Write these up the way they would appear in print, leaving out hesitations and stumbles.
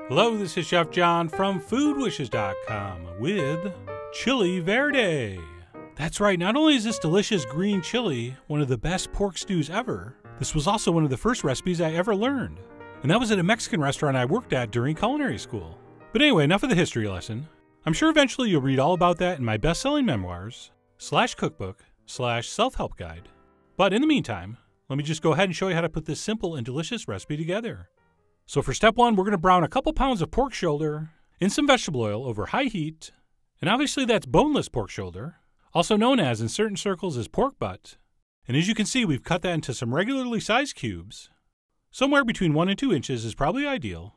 Hello, this is Chef John from foodwishes.com with Chili Verde. That's right, not only is this delicious green chili one of the best pork stews ever, this was also one of the first recipes I ever learned. And that was at a Mexican restaurant I worked at during culinary school. But anyway, enough of the history lesson. I'm sure eventually you'll read all about that in my best-selling memoirs, /cookbook, /self-help guide. But in the meantime, let me just go ahead and show you how to put this simple and delicious recipe together. So for step one, we're going to brown a couple pounds of pork shoulder in some vegetable oil over high heat. And obviously that's boneless pork shoulder, also known as in certain circles as pork butt. And as you can see, we've cut that into some regularly sized cubes. Somewhere between 1 and 2 inches is probably ideal.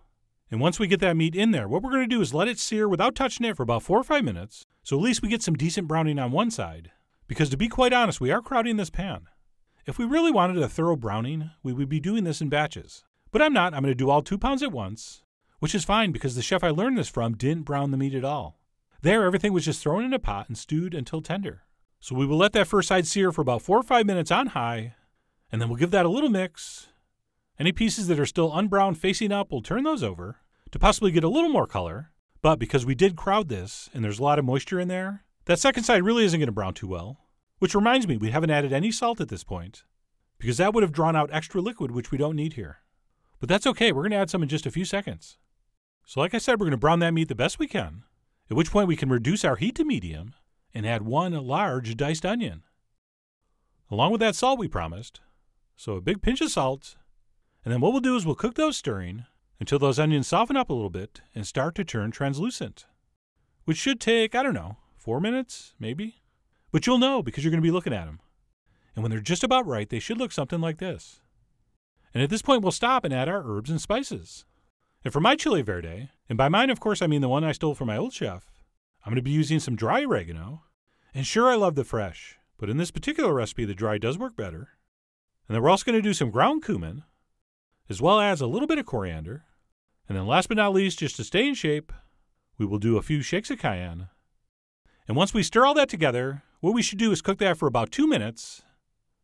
And once we get that meat in there, what we're going to do is let it sear without touching it for about 4 or 5 minutes, so at least we get some decent browning on one side. Because to be quite honest, we are crowding this pan. If we really wanted a thorough browning, we would be doing this in batches. But I'm not. I'm going to do all 2 pounds at once, which is fine because the chef I learned this from didn't brown the meat at all. There, everything was just thrown in a pot and stewed until tender. So we will let that first side sear for about 4 or 5 minutes on high, and then we'll give that a little mix. Any pieces that are still unbrowned facing up, we'll turn those over to possibly get a little more color. But because we did crowd this, and there's a lot of moisture in there, that second side really isn't going to brown too well. Which reminds me, we haven't added any salt at this point, because that would have drawn out extra liquid, which we don't need here. But that's okay, we're going to add some in just a few seconds. So like I said, we're going to brown that meat the best we can, at which point we can reduce our heat to medium and add 1 large diced onion. Along with that salt we promised. So a big pinch of salt, and then what we'll do is we'll cook those stirring until those onions soften up a little bit and start to turn translucent. Which should take, 4 minutes, maybe? But you'll know because you're going to be looking at them. And when they're just about right, they should look something like this. And at this point, we'll stop and add our herbs and spices. And for my chili verde, and by mine, of course, I mean the one I stole from my old chef, I'm going to be using some dry oregano. And sure, I love the fresh, but in this particular recipe, the dry does work better. And then we're also going to do some ground cumin, as well as a little bit of coriander. And then last but not least, just to stay in shape, we will do a few shakes of cayenne. And once we stir all that together, what we should do is cook that for about 2 minutes,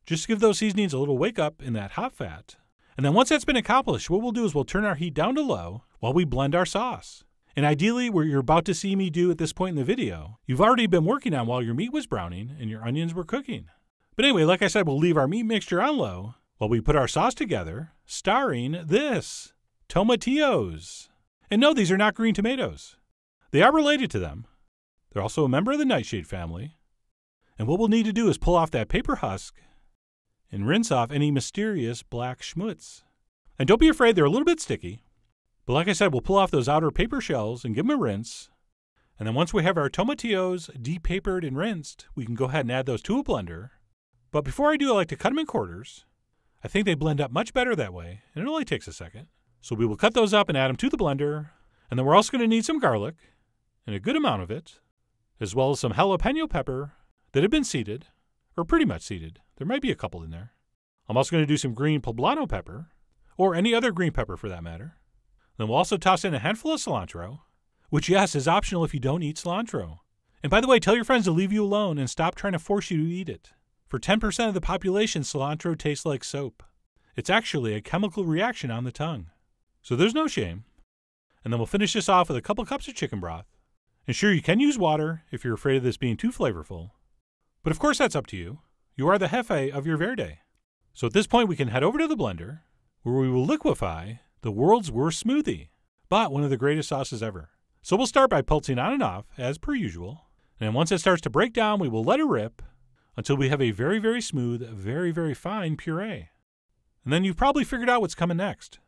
just to give those seasonings a little wake up in that hot fat. And then once that's been accomplished, what we'll do is we'll turn our heat down to low while we blend our sauce. And ideally, what you're about to see me do at this point in the video, you've already been working on while your meat was browning and your onions were cooking. But anyway, like I said, we'll leave our meat mixture on low while we put our sauce together, starring this, Tomatillos. And no, these are not green tomatoes. They are related to them. They're also a member of the nightshade family. And what we'll need to do is pull off that paper husk and rinse off any mysterious black schmutz. And don't be afraid, they're a little bit sticky. But like I said, we'll pull off those outer paper shells and give them a rinse. And then once we have our tomatillos depapered and rinsed, we can go ahead and add those to a blender. But before I do, I like to cut them in quarters. I think they blend up much better that way, and it only takes a second. So we will cut those up and add them to the blender. And then we're also going to need some garlic, and a good amount of it, as well as some jalapeno pepper that have been seeded, or pretty much seeded. There might be a couple in there. I'm also going to do some green poblano pepper, or any other green pepper for that matter. Then we'll also toss in a handful of cilantro, which, yes, is optional if you don't eat cilantro. And by the way, tell your friends to leave you alone and stop trying to force you to eat it. For 10% of the population, cilantro tastes like soap. It's actually a chemical reaction on the tongue. So there's no shame. And then we'll finish this off with a couple cups of chicken broth. And sure, you can use water if you're afraid of this being too flavorful. But of course, that's up to you. You are the jefe of your verde. So at this point, we can head over to the blender, where we will liquefy the world's worst smoothie, but one of the greatest sauces ever. So we'll start by pulsing on and off, as per usual. And then once it starts to break down, we will let it rip until we have a very, very smooth, very, very fine puree. And then you've probably figured out what's coming next.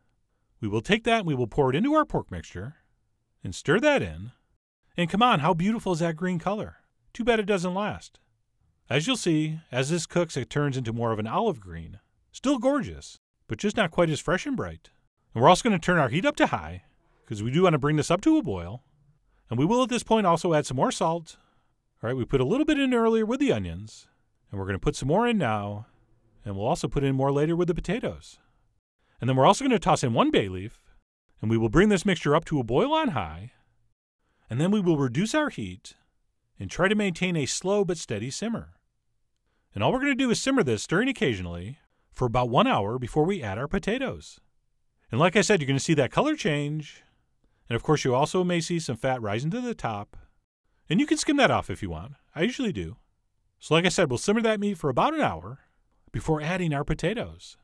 We will take that and we will pour it into our pork mixture and stir that in. And come on, how beautiful is that green color? Too bad it doesn't last. As you'll see, as this cooks, it turns into more of an olive green. Still gorgeous, but just not quite as fresh and bright. And we're also going to turn our heat up to high, because we do want to bring this up to a boil. And we will at this point also add some more salt. All right, we put a little bit in earlier with the onions, and we're going to put some more in now, and we'll also put in more later with the potatoes. And then we're also going to toss in 1 bay leaf, and we will bring this mixture up to a boil on high, and then we will reduce our heat and try to maintain a slow but steady simmer. And all we're going to do is simmer this, stirring occasionally, for about 1 hour before we add our potatoes. And like I said, you're going to see that color change, And of course, you also may see some fat rising to the top. And you can skim that off if you want. I usually do. So like I said, we'll simmer that meat for about an hour before adding our potatoes.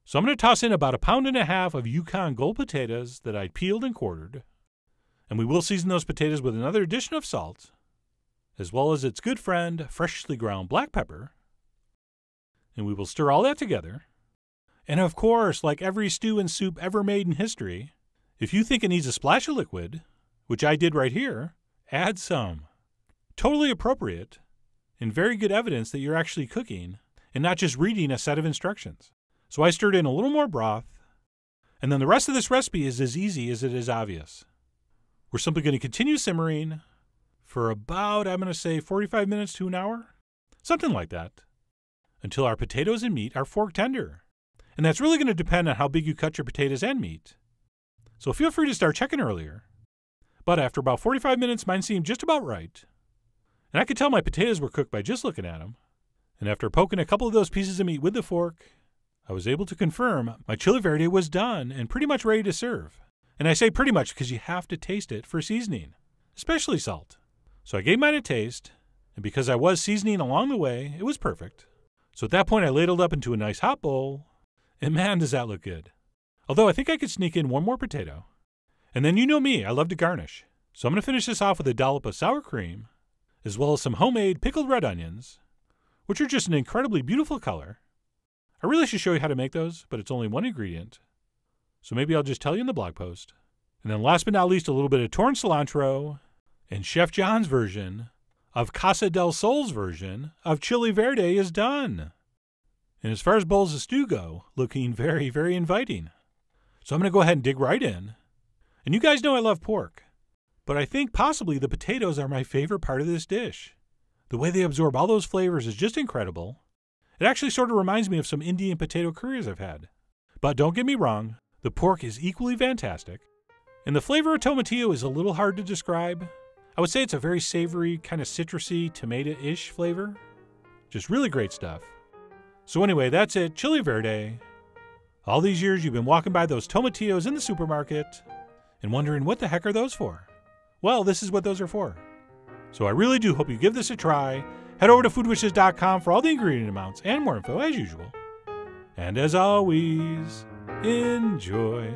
So I'm going to toss in about 1.5 pounds of Yukon Gold potatoes that I peeled and quartered. And we will season those potatoes with another addition of salt, as well as its good friend, freshly ground black pepper. And we will stir all that together. And of course, like every stew and soup ever made in history, if you think it needs a splash of liquid, which I did right here, add some. Totally appropriate and very good evidence that you're actually cooking and not just reading a set of instructions. So I stirred in a little more broth, and then the rest of this recipe is as easy as it is obvious. We're simply going to continue simmering for about, I'm going to say, 45 minutes to an hour, something like that, until our potatoes and meat are fork tender. And that's really going to depend on how big you cut your potatoes and meat. So feel free to start checking earlier. But after about 45 minutes, mine seemed just about right. And I could tell my potatoes were cooked by just looking at them. And after poking a couple of those pieces of meat with the fork, I was able to confirm my chili verde was done and pretty much ready to serve. And I say pretty much because you have to taste it for seasoning, especially salt. So I gave mine a taste, and because I was seasoning along the way, it was perfect. So at that point, I ladled up into a nice hot bowl, and man, does that look good. Although I think I could sneak in one more potato. And then you know me, I love to garnish. So I'm going to finish this off with a dollop of sour cream, as well as some homemade pickled red onions, which are just an incredibly beautiful color. I really should show you how to make those, but it's only one ingredient. So maybe I'll just tell you in the blog post. And then last but not least, a little bit of torn cilantro and Chef John's version of Casa del Sol's version of chili verde is done. And as far as bowls of stew go, looking very, very inviting. So I'm going to go ahead and dig right in. And you guys know I love pork, but I think possibly the potatoes are my favorite part of this dish. The way they absorb all those flavors is just incredible. It actually sort of reminds me of some Indian potato curries I've had. But don't get me wrong, the pork is equally fantastic. And the flavor of tomatillo is a little hard to describe. I would say it's a very savory, kind of citrusy, tomato-ish flavor. Just really great stuff. So anyway, that's it, chili verde. All these years you've been walking by those tomatillos in the supermarket and wondering what the heck are those for? Well, this is what those are for. So I really do hope you give this a try. Head over to foodwishes.com for all the ingredient amounts and more info as usual. And as always, enjoy.